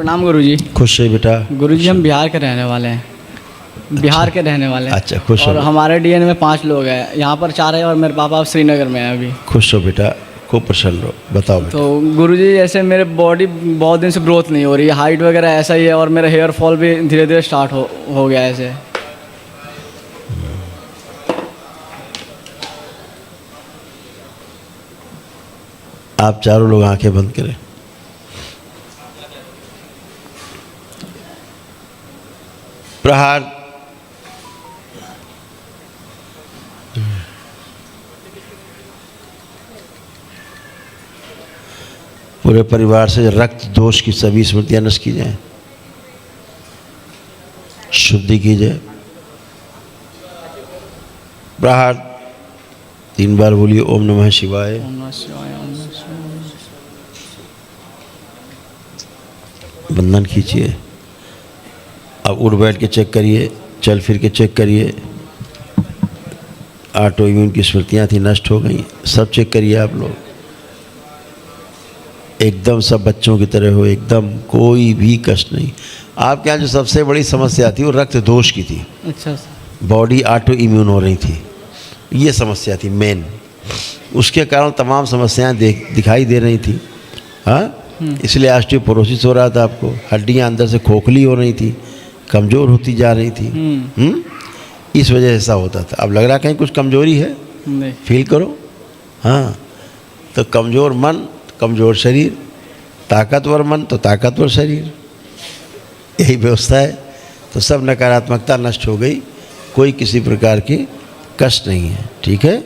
प्रणाम गुरुजी। खुश है बेटा। गुरुजी हम बिहार के रहने वाले हैं। बिहार के रहने वाले हैं। अच्छा, खुश और हो। हमारे डीएनए में 5 लोग हैं, यहाँ पर 4 है और मेरे पापा अब श्रीनगर में हैं अभी। खुश हो बेटा, खूब प्रसन्न रहो। बताओ बेटा। तो गुरुजी जैसे मेरे बॉडी बहुत दिन से ग्रोथ नहीं हो रही है, हाइट वगैरह ऐसा ही है और मेरा हेयर फॉल भी धीरे धीरे स्टार्ट हो गया है ऐसे। आप चारों लोग आंखें बंद करें। प्रहार। पूरे परिवार से रक्त दोष की सभी स्मृतियां नष्ट की जाए, शुद्धि की जाए। प्रहार 3 बार बोलिए ओम नमः शिवाय। ओम नमः शिवाय, ओम नमः शिवाय। बंधन खींचिए। अब उठ बैठ के चेक करिए, चल फिर के चेक करिए। ऑटो इम्यून की स्मृतियाँ थी, नष्ट हो गई। सब चेक करिए आप लोग। एकदम सब बच्चों की तरह हो, एकदम कोई भी कष्ट नहीं। आपके यहाँ जो सबसे बड़ी समस्या थी वो रक्त दोष की थी। अच्छा। बॉडी ऑटो इम्यून हो रही थी, ये समस्या थी मेन। उसके कारण तमाम समस्याएं दिखाई दे रही थी। हाँ, इसलिए ऑस्टियोपोरोसिस हो रहा था आपको। हड्डियां अंदर से खोखली हो रही थी, कमज़ोर होती जा रही थी। इस वजह से ऐसा होता था। अब लग रहा कहीं कुछ कमजोरी है, नहीं। फील करो। हाँ, तो कमज़ोर मन, कमज़ोर शरीर, ताकतवर मन तो ताकतवर शरीर, यही व्यवस्था है। तो सब नकारात्मकता नष्ट हो गई, कोई किसी प्रकार की कष्ट नहीं है। ठीक है।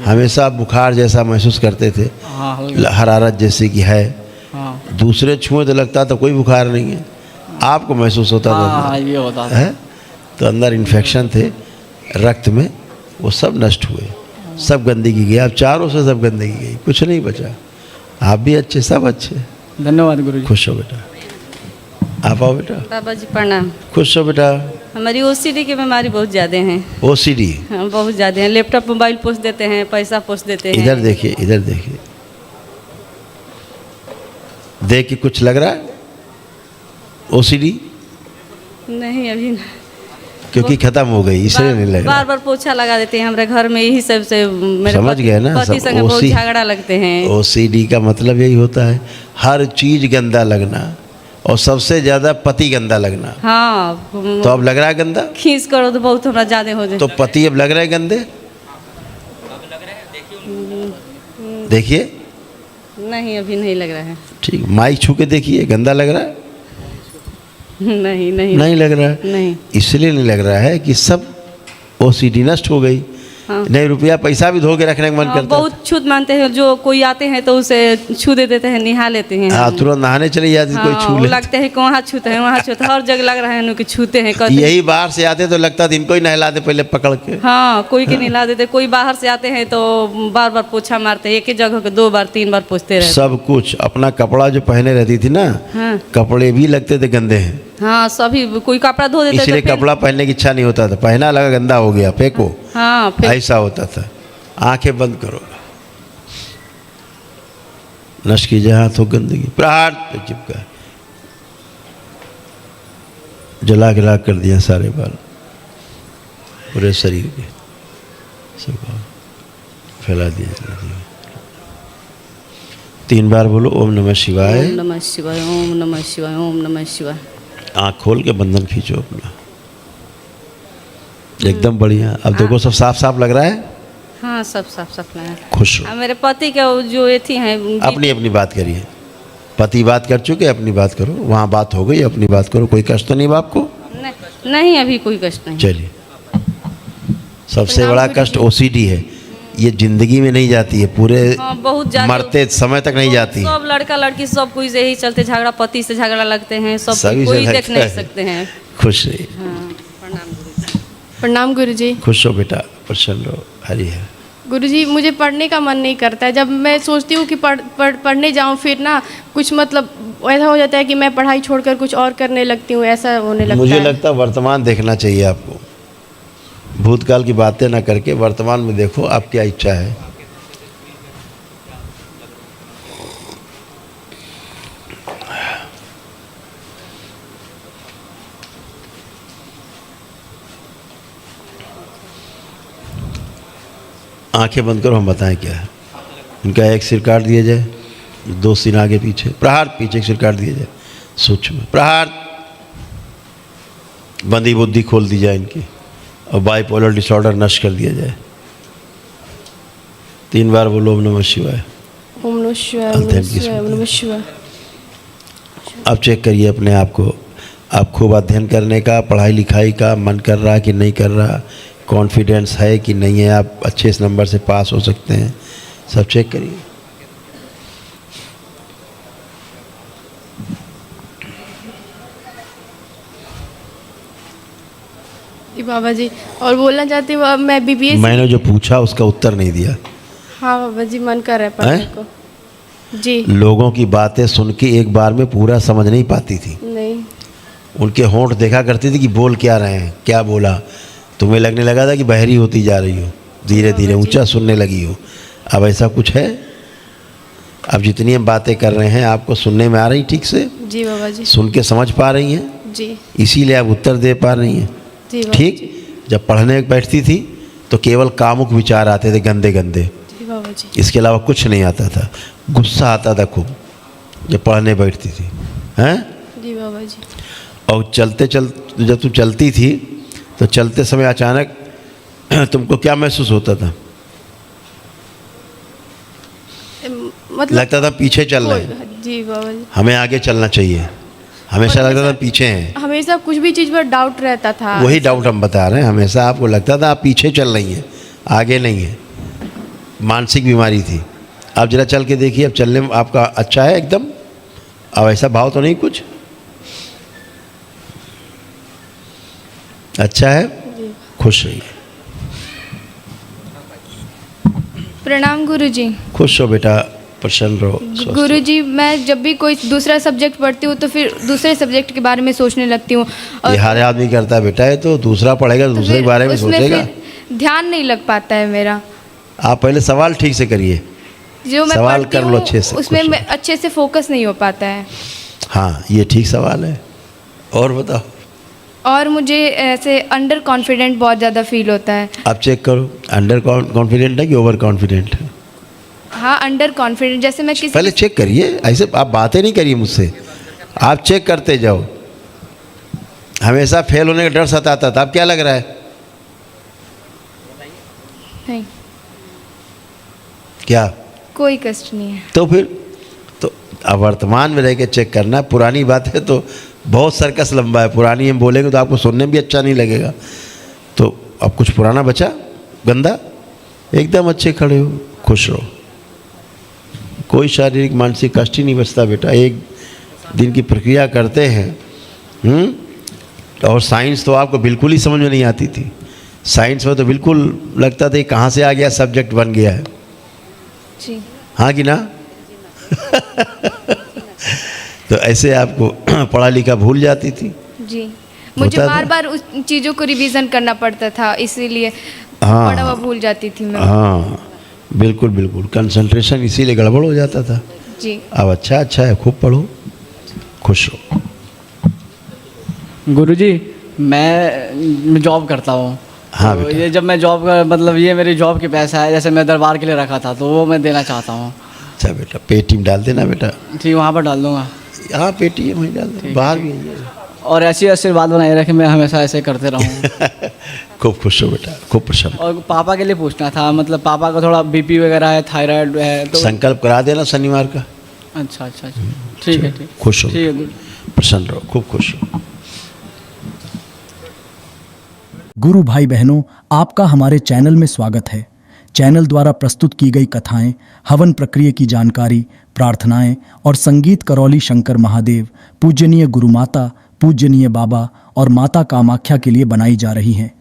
हमेशा आप बुखार जैसा महसूस करते थे, हरारत जैसी कि है। हाँ। दूसरे छुए तो लगता था कोई बुखार नहीं है, आपको महसूस होता था। हाँ, ये होता था। है तो अंदर इन्फेक्शन थे रक्त में, वो सब नष्ट हुए। सब गंदगी गई, आप चारों से सब गंदगी गई, कुछ नहीं बचा। आप भी अच्छे, सब अच्छे। धन्यवाद गुरुजी। खुश हो बेटा। आप आओ बेटा। बाबा जी प्रणाम। खुश हो बेटा। हमारी ओसीडी की बीमारी बहुत ज़्यादा है। ओसीडी? हाँ, बहुत ज़्यादा है। लैपटॉप मोबाइल पोस्ट देते हैं, पैसा पोस्ट देते हैं। इधर देखिए, इधर देखिए। देख के कुछ लग रहा है ओसीडी? नहीं, अभी नहीं। क्योंकि खत्म हो गई इसलिए नहीं लग रहा। बार बार पोछा लगा देते हैं हमारे घर में, यही सब से मेरे समझ गए ना। पति संग बहुत झगड़ा लगते हैं। ओसीडी का मतलब यही होता है, हर चीज गंदा लगना, और सबसे ज्यादा पति गंदा लगना। हाँ, तो अब लग रहा है गंदा? खींच करो तो बहुत हमारा ज्यादा हो जाए। तो पति अब लग रहे हैं गंदे? देखिए। नहीं, अभी नहीं लग रहा है। ठीक, माइक छू के देखिए, गंदा लग रहा है? नहीं नहीं नहीं लग रहा है। नहीं, इसलिए नहीं लग रहा है कि सब ओसीडी नष्ट हो गई। हाँ। नहीं, रुपया पैसा भी धो के रखने का मन करता है। बहुत छूत मानते हैं, जो कोई आते हैं तो उसे छू दे देते हैं, निहा लेते हैं। हाँ, तुरंत नहाने चली जाती। हाँ, कोई छू ले लगते हैं कि वहाँ छूते हैं, वहाँ छूते हैं, हर जगह लग रहा है उनके छूते हैं। यही बाहर से आते तो लगता था इनको ही नहला दे पहले पकड़ के। हाँ, कोई के नहीं ला देते। कोई बाहर से आते हैं तो बार बार पोछा मारते हैं, एक ही जगह को 2 बार 3 बार पोछते रहते। सब कुछ अपना कपड़ा जो पहने रहती थी ना, हाँ। कपड़े भी लगते थे गंदे हैं। हाँ, सभी कोई कपड़ा धो देते इसलिए कपड़ा पहनने की इच्छा नहीं होता था, पहना लगा गंदा हो गया फेंको। हाँ, फिर ऐसा होता था। आंखें बंद करो, नष्ट कीजिए हाथों गंदगी। प्रहार पे चिपका, जला के राख कर दिया सारे बाल, पूरे शरीर के सब फैला दिया, जला दिया। 3 बार बोलो ओम नमः शिवाय। ओम नमः शिवाय, ओम नमः शिवाय, ओम नमः शिवाय। आँख खोल के बंधन खींचो अपना, एकदम बढ़िया। अब देखो सब साफ साफ लग रहा है। हाँ, सब साफ साफ लगा। खुश हो। मेरे पति के जो ये थी हैं, अपनी अपनी बात करिए। पति बात कर चुके, अपनी बात करो। वहाँ बात हो गई, अपनी बात करो। कोई कष्ट तो नहीं बाप को? नहीं, अभी कोई कष्ट नहीं। चलिए, सबसे बड़ा कष्ट ओसीडी है। ये जिंदगी में नहीं जाती है, पूरे बहुत मरते समय तक नहीं जाती। सब लड़का लड़की सब कोई से ही चलते झगड़ा, पति से झगड़ा लगते हैं, सब सभी कोई से देख लगता नहीं है। सकते हैं। खुश रहिए। प्रणाम गुरुजी। खुश हो बेटा, प्रसन्न रहो। हरी है। गुरुजी, मुझे पढ़ने का मन नहीं करता है। जब मैं सोचती हूँ कि पढ़ने जाऊँ, फिर ना कुछ मतलब ऐसा हो जाता है कि मैं पढ़ाई छोड़कर कुछ और करने लगती हूँ, ऐसा होने लगता है। मुझे लगता है वर्तमान देखना चाहिए आपको। भूतकाल की बातें ना करके वर्तमान में देखो, आप क्या इच्छा है। आंखें बंद करो, हम बताएं क्या है। इनका एक सिर काट दिया जाए, 2 सिर आगे पीछे, प्रहार, पीछे एक सिर काट दिया जाए, सूक्ष्म प्रहार, बंदी बुद्धि खोल दी जाए इनकी, और बाइपोलर डिसऑर्डर नष्ट कर दिया जाए। 3 बार बोलो ओम नमः शिवाय। ओम नमः शिवाय, ओम नमः शिवाय, ओम नमः शिवाय। अब चेक करिए अपने आप को, आप खूब अध्ययन करने का, पढ़ाई लिखाई का मन कर रहा कि नहीं कर रहा, कॉन्फिडेंस है कि नहीं है, आप अच्छे नंबर से पास हो सकते हैं, सब चेक करिए। जी बाबा जी, और बोलना चाहती हूँ अब मैं BBA। मैंने जो पूछा उसका उत्तर नहीं दिया। हाँ बाबा जी, मन कर रहा है पढ़ने को। जी लोगों की बातें सुन के एक बार में पूरा समझ नहीं पाती थी। नहीं। उनके होंठ देखा करती थी कि बोल क्या रहे हैं, क्या बोला। तुम्हें लगने लगा था कि बहरी होती जा रही हो, धीरे धीरे ऊंचा सुनने लगी हो। अब ऐसा कुछ है? अब जितनी हम बातें कर रहे हैं आपको सुनने में आ रही ठीक से? जी बाबा जी। सुन के समझ पा रही हैं? जी इसीलिए आप उत्तर दे पा रही हैं। जी बाबा ठीक। जी। जब पढ़ने बैठती थी तो केवल कामुक विचार आते थे, गंदे गंदे, जी बाबा जी। इसके अलावा कुछ नहीं आता था। गुस्सा आता था खूब जब पढ़ने बैठती थी, हैं? जी बाबा जी। और जब तुम चलती थी तो चलते समय अचानक तुमको क्या महसूस होता था? मतलब लगता था पीछे चल रहे हैं, जी बाबा जी। हमें आगे चलना चाहिए। हमेशा लगता था पीछे हैं। हमेशा कुछ भी चीज़ पर डाउट रहता था। वही डाउट हम बता रहे हैं। हमेशा आपको लगता था आप पीछे चल रही हैं, आगे नहीं है। मानसिक बीमारी थी। आप जरा चल के देखिए, अब चलने में आपका अच्छा है एकदम। अब ऐसा भाव तो नहीं कुछ? अच्छा है, खुश रहिए। प्रणाम गुरुजी। खुश हो बेटा, प्रसन्न रहो, स्वस्थ गुरुजी, मैं जब भी कोई दूसरा सब्जेक्ट पढ़ती हूँ तो फिर दूसरे सब्जेक्ट के बारे में सोचने लगती हूँ। रहो। ये हर आदमी करता है बेटा। ये तो दूसरा पढ़ेगा तो दूसरे के बारे में सोचेगा। फिर ध्यान नहीं लग पाता है मेरा। आप पहले सवाल ठीक से करिए। जो मैं सवाल पढ़ती कर लो हूँ, अच्छे से, उसमें खुश मैं अच्छे से फोकस नहीं हो पाता है। हाँ, ये ठीक सवाल है। और बताओ। और मुझे ऐसे अंडर कॉन्फिडेंट बहुत ज़्यादा फील होता है। आप चेक करो, अंडर कॉन्फिडेंट है कि ओवर कॉन्फिडेंट है? हाँ, अंडर कॉन्फिडेंट। जैसे मैं किसी पहले चेक करिए। ऐसे आप बातें नहीं करिए मुझसे, आप चेक करते जाओ। हमेशा फेल होने का डर सताता था, अब क्या लग रहा है? नहीं, क्या? कोई कष्ट नहीं है। तो फिर तो अब वर्तमान में रह के चेक करना। पुरानी बात है तो बहुत सर्कस लंबा है। पुरानी हम बोलेंगे तो आपको सुनने में भी अच्छा नहीं लगेगा। तो अब कुछ पुराना बचा गंदा? एकदम अच्छे खड़े हो, खुश रहो। कोई शारीरिक मानसिक कष्ट ही नहीं बचता बेटा। एक दिन की प्रक्रिया करते हैं। और साइंस तो आपको बिल्कुल ही समझ में नहीं आती थी। साइंस में तो बिल्कुल लगता था कहाँ से आ गया, सब्जेक्ट बन गया है। जी हाँ कि ना? तो ऐसे आपको पढ़ा लिखा भूल जाती थी। जी, मुझे होता था। बार बार उस चीज़ों को रिवीजन करना पड़ता था, इसीलिए हाँ। पढ़ा हुआ भूल जाती थी मैं। हाँ बिल्कुल बिल्कुल, कंसंट्रेशन इसीलिए गड़बड़ हो जाता था। जी। अब अच्छा है, खूब पढ़ो, खुश हो। गुरुजी, मैं जॉब करता हूँ। हाँ तो बेटा। ये जब मैं जॉब का मतलब ये मेरी जॉब की पैसा है, जैसे मैं दरबार के लिए रखा था तो वो मैं देना चाहता हूँ। अच्छा बेटा, पेटीएम डाल देना बेटा। ठीक, वहाँ पर डाल दूँगा। हाँ पेटीएम वहीं डाल देना, बाहर भी है। और ऐसी आशीर्वाद बनाए रखे, मैं हमेशा ऐसे करते रहूँ। खूब खुश हो बेटा, खूब प्रसन्न। और पापा के लिए पूछना था, मतलब पापा को थोड़ा BP वगैरह है, थायराइड है तो। संकल्प करा देना शनिवार का। अच्छा, ठीक है, ठीक। खुश हो, ठीक है गुरु। प्रसन्न रहो, खूब खुश हो। गुरु भाई बहनों, आपका हमारे चैनल में स्वागत है। चैनल द्वारा प्रस्तुत की गई कथाएं, हवन प्रक्रिया की जानकारी, प्रार्थनाएं और संगीत करौली शंकर महादेव, पूजनीय गुरु माता, पूजनीय बाबा और माता कामाख्या के लिए बनाई जा रही हैं।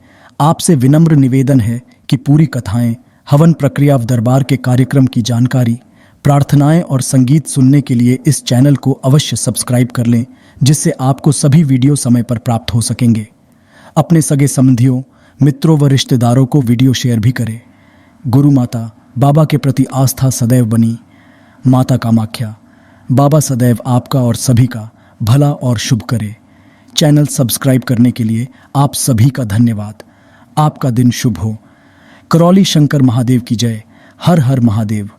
आपसे विनम्र निवेदन है कि पूरी कथाएं, हवन प्रक्रिया of दरबार के कार्यक्रम की जानकारी, प्रार्थनाएं और संगीत सुनने के लिए इस चैनल को अवश्य सब्सक्राइब कर लें, जिससे आपको सभी वीडियो समय पर प्राप्त हो सकेंगे। अपने सगे संबंधियों, मित्रों व रिश्तेदारों को वीडियो शेयर भी करें। गुरु माता, बाबा के प्रति आस्था सदैव बनी। माता कामाख्या, बाबा सदैव आपका और सभी का भला और शुभ करे। चैनल सब्सक्राइब करने के लिए आप सभी का धन्यवाद। आपका दिन शुभ हो। करौली शंकर महादेव की जय। हर हर महादेव।